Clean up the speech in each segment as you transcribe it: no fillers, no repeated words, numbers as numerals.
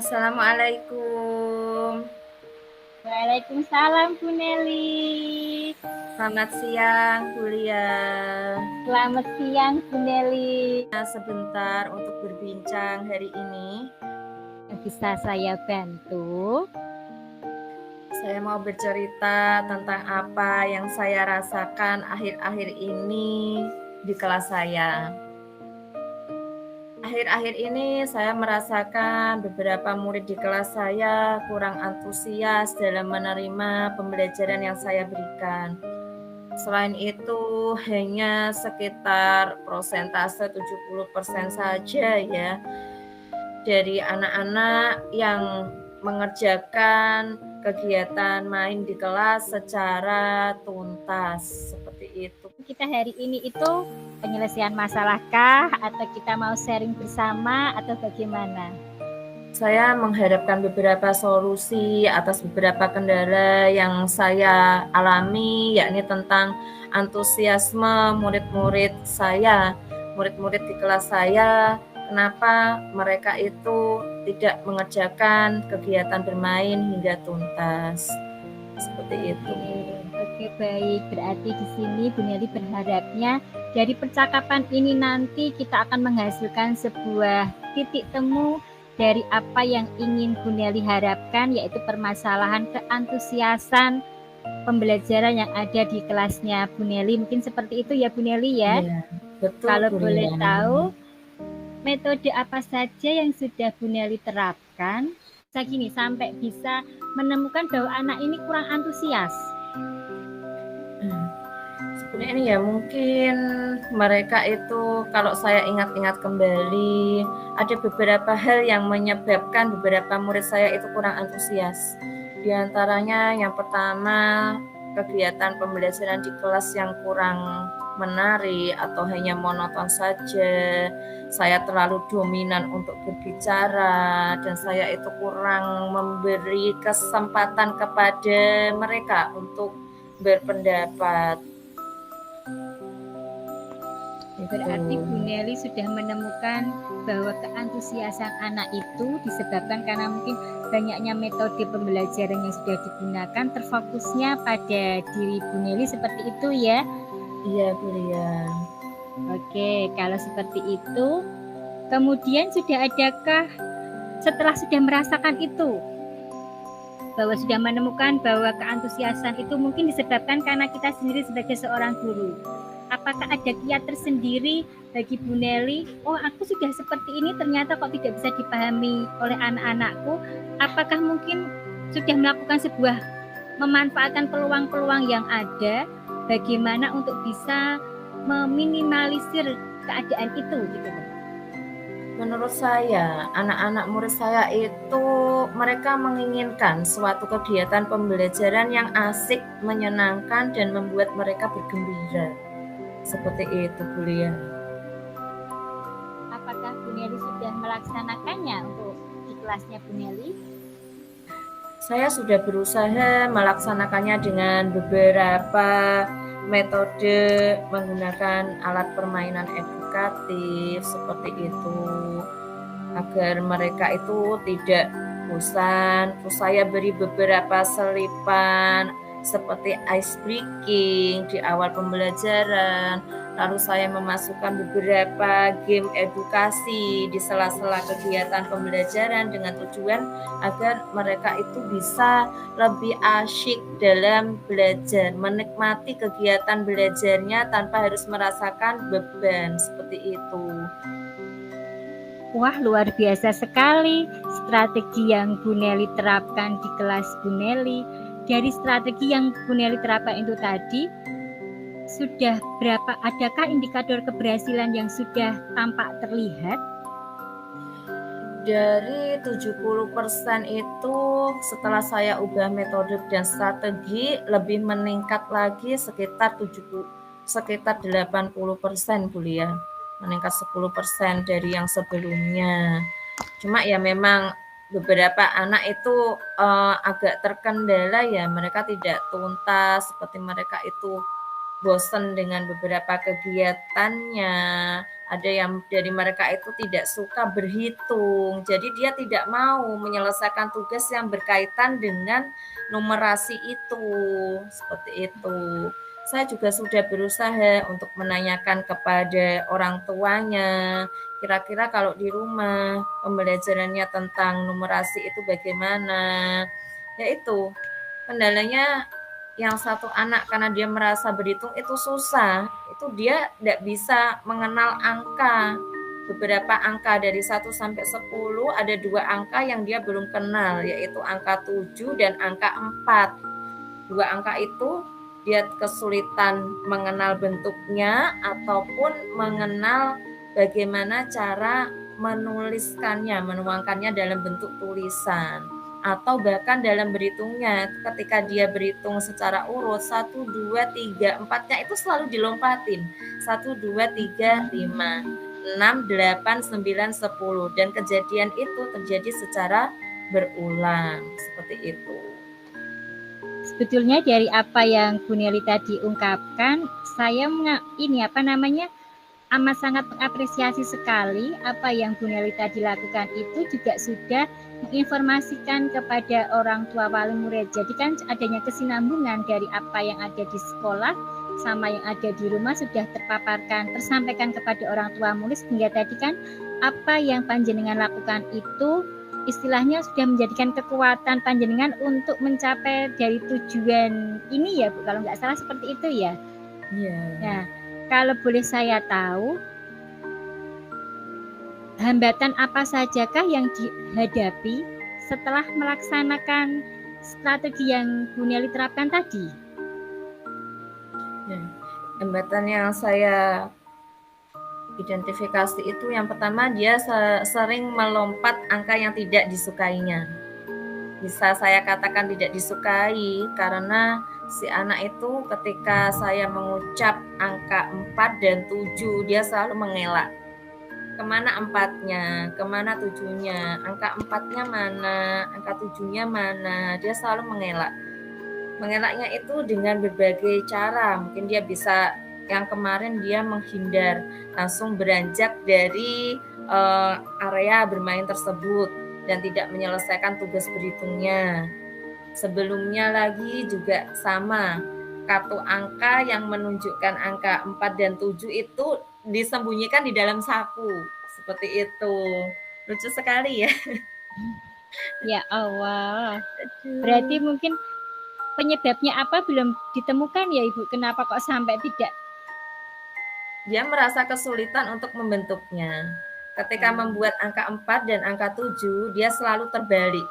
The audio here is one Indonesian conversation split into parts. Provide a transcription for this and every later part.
Assalamualaikum. Waalaikumsalam Bu Neli. Selamat siang, Bu Lia. Selamat siang Bu Neli. Sebentar untuk berbincang hari ini. Bisa saya bantu? Saya mau bercerita tentang apa yang saya rasakan akhir-akhir ini di kelas saya. Akhir-akhir ini saya merasakan beberapa murid di kelas saya kurang antusias dalam menerima pembelajaran yang saya berikan. Selain itu, hanya sekitar persentase 70% saja ya dari anak-anak yang mengerjakan kegiatan main di kelas secara tuntas seperti itu. Kita hari ini itu penyelesaian masalahkah atau kita mau sharing bersama atau bagaimana? Saya mengharapkan beberapa solusi atas beberapa kendala yang saya alami, yakni tentang antusiasme murid-murid saya, murid-murid di kelas saya, kenapa mereka itu tidak mengerjakan kegiatan bermain hingga tuntas. Seperti itu. Oke, baik. Berarti di sini Bu Neli berharapnya dari percakapan ini nanti kita akan menghasilkan sebuah titik temu dari apa yang ingin Bu Neli harapkan, yaitu permasalahan keantusiasan pembelajaran yang ada di kelasnya Bu Neli. Mungkin seperti itu ya Bu Neli ya? Iya, betul. Kalau Bu boleh Lia. tahu, metode apa saja yang sudah Bu Neli terapkan sampai bisa menemukan bahwa anak ini kurang antusias? Sebenarnya ini ya mungkin mereka itu, kalau saya ingat-ingat kembali, ada beberapa hal yang menyebabkan beberapa murid saya itu kurang antusias. Di antaranya yang pertama, kegiatan pembelajaran di kelas yang kurang menarik atau hanya monoton saja. Saya terlalu dominan untuk berbicara dan saya itu kurang memberi kesempatan kepada mereka untuk berpendapat. Berarti Bu Neli sudah menemukan bahwa keantusiasan anak itu disebabkan karena mungkin banyaknya metode pembelajaran yang sudah digunakan, terfokusnya pada diri Bu Neli seperti itu ya? Iya Bu Lia. Oke, kalau seperti itu, kemudian sudah adakah setelah sudah merasakan itu, bahwa sudah menemukan bahwa keantusiasan itu mungkin disebabkan karena kita sendiri sebagai seorang guru, apakah ada kiat tersendiri bagi Bu Neli? Oh, aku sudah seperti ini, ternyata kok tidak bisa dipahami oleh anak-anakku. Apakah mungkin sudah melakukan sebuah memanfaatkan peluang-peluang yang ada, bagaimana untuk bisa meminimalisir keadaan itu gitu loh? Menurut saya, anak-anak murid saya itu mereka menginginkan suatu kegiatan pembelajaran yang asik, menyenangkan, dan membuat mereka bergembira. Seperti itu Bu Lia. Apakah Bu Neli sudah melaksanakannya untuk di kelasnya Bu Neli? Saya sudah berusaha melaksanakannya dengan beberapa metode menggunakan alat permainan edukatif seperti itu, agar mereka itu tidak bosan. Terus saya beri beberapa selipan seperti ice breaking di awal pembelajaran. Lalu saya memasukkan beberapa game edukasi di sela-sela kegiatan pembelajaran dengan tujuan agar mereka itu bisa lebih asyik dalam belajar, menikmati kegiatan belajarnya tanpa harus merasakan beban seperti itu. Wah, luar biasa sekali strategi yang Bu Neli terapkan di kelas Bu Neli. Dari strategi yang Bu Neli terapkan itu tadi, sudah berapa, adakah indikator keberhasilan yang sudah tampak terlihat? Dari 70% itu setelah saya ubah metode dan strategi lebih meningkat lagi sekitar 80% Bu Lia. Meningkat 10% dari yang sebelumnya. Cuma ya memang beberapa anak itu agak terkendala ya, mereka tidak tuntas seperti mereka itu bosan dengan beberapa kegiatannya, ada yang dari mereka itu tidak suka berhitung, jadi dia tidak mau menyelesaikan tugas yang berkaitan dengan numerasi itu, seperti itu. Saya juga sudah berusaha untuk menanyakan kepada orang tuanya, kira-kira kalau di rumah pembelajarannya tentang numerasi itu bagaimana. Ya itu, kendalanya yang satu anak karena dia merasa berhitung itu susah, itu dia tidak bisa mengenal angka. Beberapa angka dari 1 sampai 10 ada 2 angka yang dia belum kenal, yaitu angka 7 dan angka 4. 2 angka itu dia kesulitan mengenal bentuknya ataupun mengenal bagaimana cara menuliskannya, menuangkannya dalam bentuk tulisan. Atau bahkan dalam berhitungnya, ketika dia berhitung secara urut 1, 2, 3, 4-nya itu selalu dilompatin. 1, 2, 3, 5, 6, 8, 9, 10. Dan kejadian itu terjadi secara berulang, seperti itu. Sebetulnya dari apa yang Bu Nelly tadi ungkapkan, saya amat sangat mengapresiasi sekali apa yang Bu Nelly tadi lakukan itu juga sudah menginformasikan kepada orang tua wali murid. Jadi kan adanya kesinambungan dari apa yang ada di sekolah sama yang ada di rumah sudah tersampaikan kepada orang tua murid, sehingga tadi kan apa yang panjenengan lakukan itu istilahnya sudah menjadikan kekuatan panjenengan untuk mencapai dari tujuan ini ya Bu, kalau nggak salah seperti itu ya. Iya. Nah, kalau boleh saya tahu, hambatan apa sajakah yang dihadapi setelah melaksanakan strategi yang Bu Nelly terapkan tadi? Ya, hambatan yang saya identifikasi itu yang pertama dia sering melompat angka yang tidak disukainya. Bisa saya katakan tidak disukai karena si anak itu ketika saya mengucap angka 4 dan 7 dia selalu mengelak. Kemana 4-nya, kemana 7-nya, angka 4-nya mana, angka 7-nya mana, dia selalu mengelak. Mengelaknya itu dengan berbagai cara, mungkin dia bisa, yang kemarin dia menghindar, langsung beranjak dari area bermain tersebut dan tidak menyelesaikan tugas berhitungnya. Sebelumnya lagi juga sama, kartu angka yang menunjukkan angka 4 dan 7 itu disembunyikan di dalam saku, seperti itu. Lucu sekali ya. Ya Allah, berarti mungkin penyebabnya apa belum ditemukan ya Ibu, kenapa kok sampai tidak? Dia merasa kesulitan untuk membentuknya. Ketika membuat angka 4 dan angka 7, dia selalu terbalik.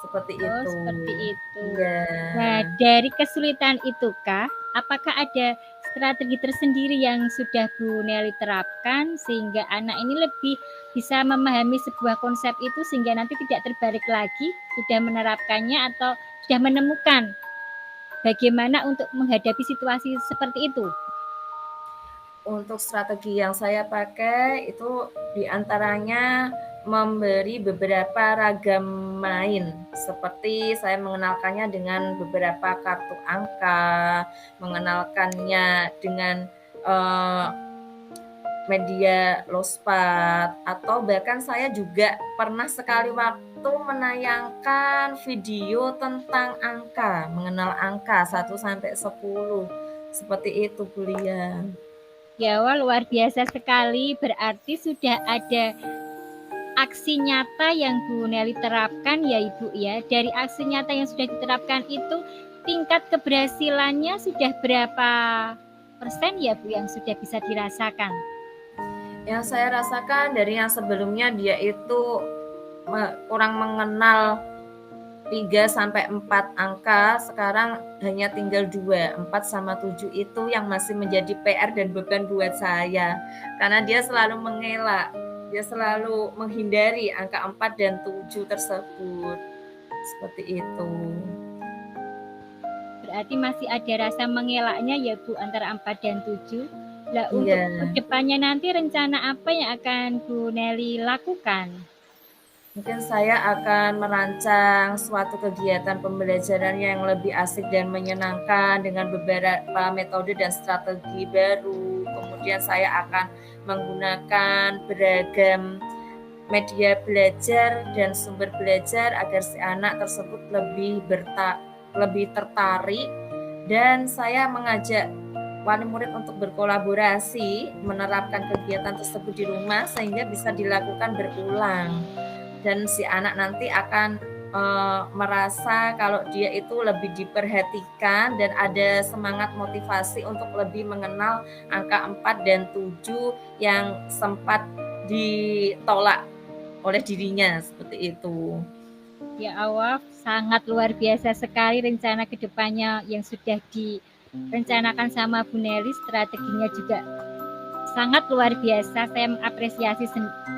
Seperti itu. Seperti itu. Iya. Nah, dari kesulitan itukah, apakah ada strategi tersendiri yang sudah Bu Nelly terapkan sehingga anak ini lebih bisa memahami sebuah konsep itu sehingga nanti tidak terbalik lagi, sudah menerapkannya atau sudah menemukan bagaimana untuk menghadapi situasi seperti itu? Untuk strategi yang saya pakai itu diantaranya memberi beberapa ragam main, seperti saya mengenalkannya dengan beberapa kartu angka, mengenalkannya dengan media lospat, atau bahkan saya juga pernah sekali waktu menayangkan video tentang angka, mengenal angka 1 sampai 10. Seperti itu, Bu Lia. Ya, wah, luar biasa sekali. Berarti sudah ada aksi nyata yang Bu Nelly terapkan ya Ibu ya. Dari aksi nyata yang sudah diterapkan itu, tingkat keberhasilannya sudah berapa persen ya Bu yang sudah bisa dirasakan? Yang saya rasakan dari yang sebelumnya dia itu kurang mengenal 3 sampai 4 angka, sekarang hanya tinggal 2, 4 sama 7 itu yang masih menjadi PR dan beban buat saya. Karena dia selalu mengelak, dia selalu menghindari angka 4 dan 7 tersebut. Seperti itu. Berarti masih ada rasa mengelaknya ya Bu antara 4 dan 7. Nah, untuk kedepannya nanti rencana apa yang akan Bu Nelly lakukan? Mungkin saya akan merancang suatu kegiatan pembelajaran yang lebih asik dan menyenangkan dengan beberapa metode dan strategi baru. Kemudian saya akan menggunakan beragam media belajar dan sumber belajar agar si anak tersebut lebih tertarik, dan saya mengajak wali murid untuk berkolaborasi menerapkan kegiatan tersebut di rumah sehingga bisa dilakukan berulang, dan si anak nanti akan merasa kalau dia itu lebih diperhatikan dan ada semangat motivasi untuk lebih mengenal angka 4 dan 7 yang sempat ditolak oleh dirinya, seperti itu. Ya Awaf, sangat luar biasa sekali rencana kedepannya yang sudah direncanakan sama Bu Nelly, strateginya juga sangat luar biasa. Saya mengapresiasi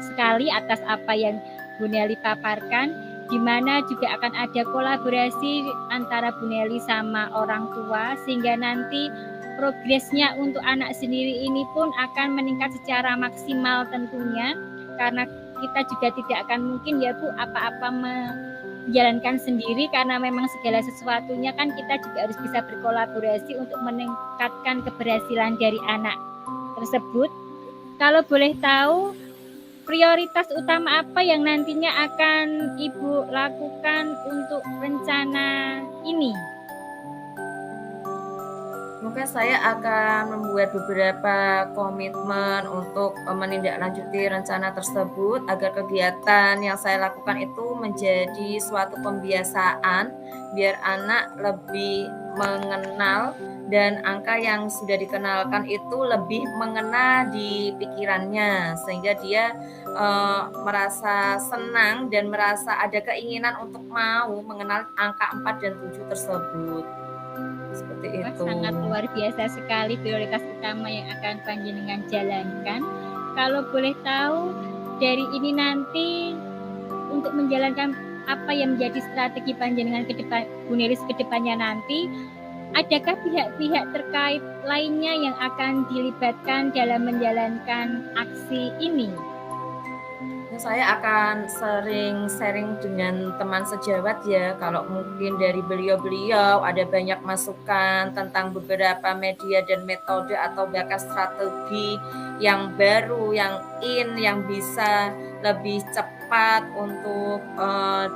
sekali atas apa yang Bu Nelly paparkan, di mana juga akan ada kolaborasi antara Bu Nelly sama orang tua, sehingga nanti progresnya untuk anak sendiri ini pun akan meningkat secara maksimal tentunya, karena kita juga tidak akan mungkin ya Bu apa-apa menjalankan sendiri, karena memang segala sesuatunya kan kita juga harus bisa berkolaborasi untuk meningkatkan keberhasilan dari anak tersebut. Kalau boleh tahu, prioritas utama apa yang nantinya akan Ibu lakukan untuk rencana ini? Mungkin saya akan membuat beberapa komitmen untuk menindaklanjuti rencana tersebut agar kegiatan yang saya lakukan itu menjadi suatu pembiasaan biar anak lebih mengenal dan angka yang sudah dikenalkan itu lebih mengena di pikirannya sehingga dia merasa senang dan merasa ada keinginan untuk mau mengenal angka 4 dan 7 tersebut. Seperti itu. Sangat luar biasa sekali prioritas utama yang akan panjenengan jalankan. Kalau boleh tahu, dari ini nanti untuk menjalankan apa yang menjadi strategi panjenengan ke depan, Bu Nelis ke depannya nanti, adakah pihak-pihak terkait lainnya yang akan dilibatkan dalam menjalankan aksi ini? Saya akan sering sharing dengan teman sejawat ya, kalau mungkin dari beliau-beliau ada banyak masukan tentang beberapa media dan metode atau bahkan strategi yang baru, yang yang bisa lebih cepat untuk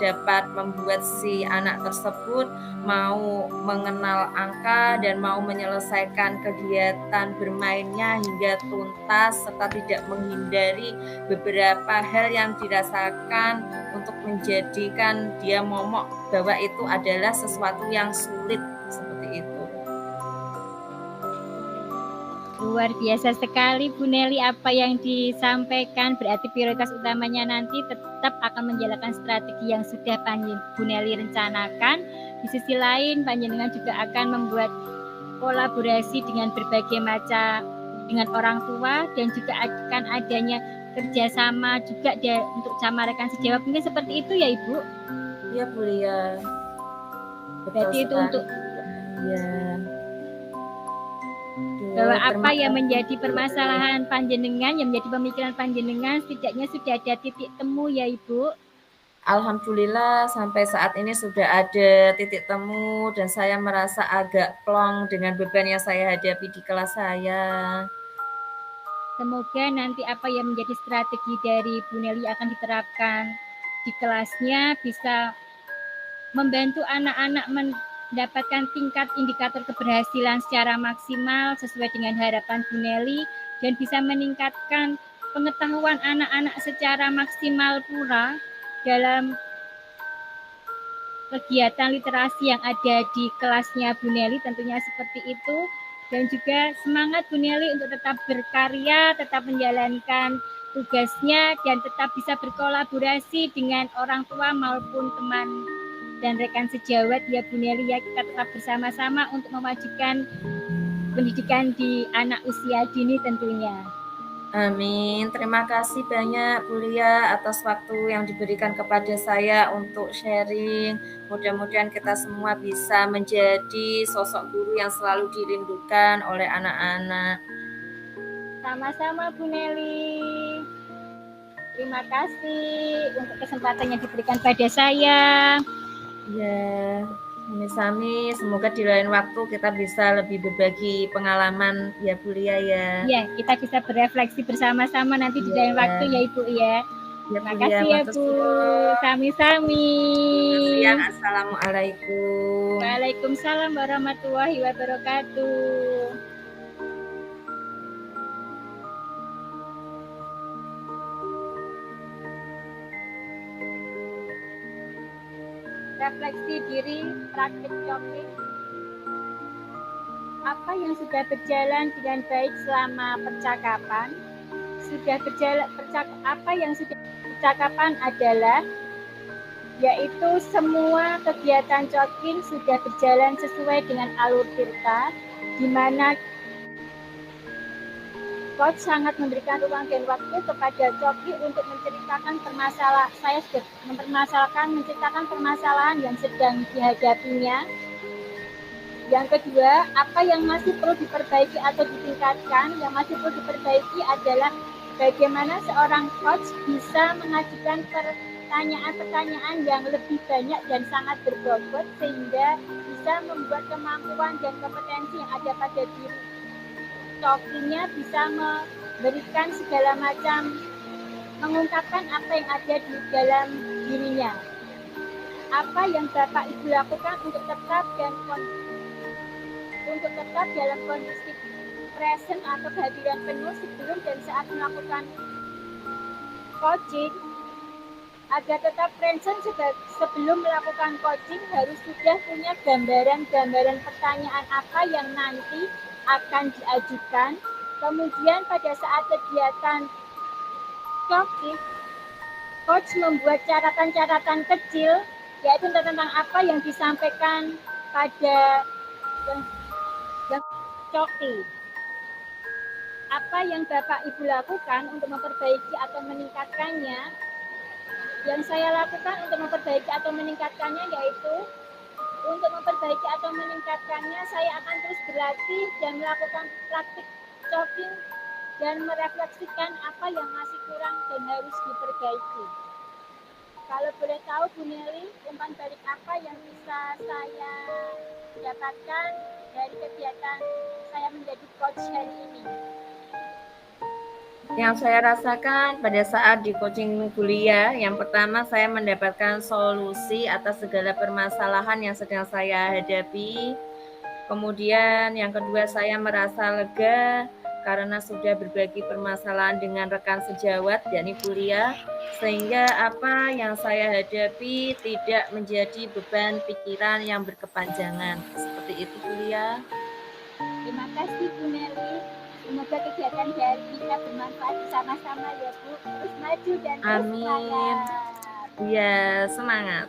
dapat membuat si anak tersebut mau mengenal angka dan mau menyelesaikan kegiatan bermainnya hingga tuntas serta tidak menghindari beberapa hal yang dirasakan untuk menjadikan dia momok bahwa itu adalah sesuatu yang sulit, seperti itu. Luar biasa sekali Bu Nelly apa yang disampaikan, berarti prioritas utamanya nanti tetap akan menjalankan strategi yang sudah Bu Nelly rencanakan. Di sisi lain panjenengan juga akan membuat kolaborasi dengan berbagai macam dengan orang tua dan juga akan adanya kerjasama juga untuk sama rekan sejawat, mungkin seperti itu ya Ibu? Iya Bu Lia. Berarti itu untuk ya. Bahwa apa yang menjadi permasalahan panjenengan, yang menjadi pemikiran panjenengan, setidaknya sudah ada titik temu ya Ibu? Alhamdulillah sampai saat ini sudah ada titik temu dan saya merasa agak plong dengan beban yang saya hadapi di kelas saya. Semoga nanti apa yang menjadi strategi dari Bu Nelly akan diterapkan di kelasnya bisa membantu anak-anak mendapatkan tingkat indikator keberhasilan secara maksimal sesuai dengan harapan Bu Nelly dan bisa meningkatkan pengetahuan anak-anak secara maksimal pula dalam kegiatan literasi yang ada di kelasnya Bu Nelly, tentunya seperti itu. Dan juga semangat Bu Nelly untuk tetap berkarya, tetap menjalankan tugasnya dan tetap bisa berkolaborasi dengan orang tua maupun teman dan rekan sejawat ya Bu Nelly ya, kita tetap bersama-sama untuk memajukan pendidikan di anak usia dini tentunya. Amin. Terima kasih banyak Bu Lia atas waktu yang diberikan kepada saya untuk sharing. Mudah-mudahan kita semua bisa menjadi sosok guru yang selalu dirindukan oleh anak-anak. Sama-sama Bu Nelly. Terima kasih untuk kesempatan yang diberikan pada saya. Ya, sami-sami. Semoga di lain waktu kita bisa lebih berbagi pengalaman ya Bu Lia ya. Ya, kita bisa berefleksi bersama-sama nanti di lain waktu ya Ibu ya. Ya, Terima Bu Lia, kasih ya matur Bu. suwun. Sami-sami. Siang, assalamualaikum. Waalaikumsalam warahmatullahi wabarakatuh. Refleksi diri, praktik jogging. Apa yang sudah berjalan dengan baik selama percakapan? Apa yang sudah percakapan adalah yaitu semua kegiatan jogging sudah berjalan sesuai dengan alur cerita, di mana coach sangat memberikan ruang dan waktu kepada joki untuk menceritakan menceritakan permasalahan yang sedang dihadapinya. Yang kedua, apa yang masih perlu diperbaiki atau ditingkatkan? Yang masih perlu diperbaiki adalah bagaimana seorang coach bisa mengajukan pertanyaan-pertanyaan yang lebih banyak dan sangat berbobot sehingga bisa membuat kemampuan dan kompetensi yang ada pada diri jokinya bisa memberikan segala macam, mengungkapkan apa yang ada di dalam dirinya. Apa yang Bapak Ibu lakukan untuk tetap dalam kondisi present atau kehadiran penuh sebelum dan saat melakukan coaching. Agar tetap present sebelum melakukan coaching harus sudah punya gambaran pertanyaan apa yang nanti akan diajukan. Kemudian pada saat kegiatan coaching, coach membuat catatan-catatan kecil yaitu tentang apa yang disampaikan pada coaching. Apa yang Bapak Ibu lakukan untuk memperbaiki atau meningkatkannya? Yang saya lakukan untuk memperbaiki atau meningkatkannya yaitu untuk memperbaiki atau meningkatkannya, saya akan terus berlatih dan melakukan praktik jogging dan merefleksikan apa yang masih kurang dan harus diperbaiki. Kalau boleh tahu Bu Nelly, umpan balik apa yang bisa saya dapatkan dari kegiatan saya menjadi coach hari ini? Yang saya rasakan pada saat di coaching kuliah, yang pertama saya mendapatkan solusi atas segala permasalahan yang sedang saya hadapi. Kemudian yang kedua saya merasa lega karena sudah berbagi permasalahan dengan rekan sejawat, yakni kuliah, sehingga apa yang saya hadapi tidak menjadi beban pikiran yang berkepanjangan. Seperti itu kuliah. Terima kasih Bu Nelly. Semoga kegiatan hari kita bermanfaat bersama-sama ya Bu. Terus maju dan terus semangat. Iya, semangat.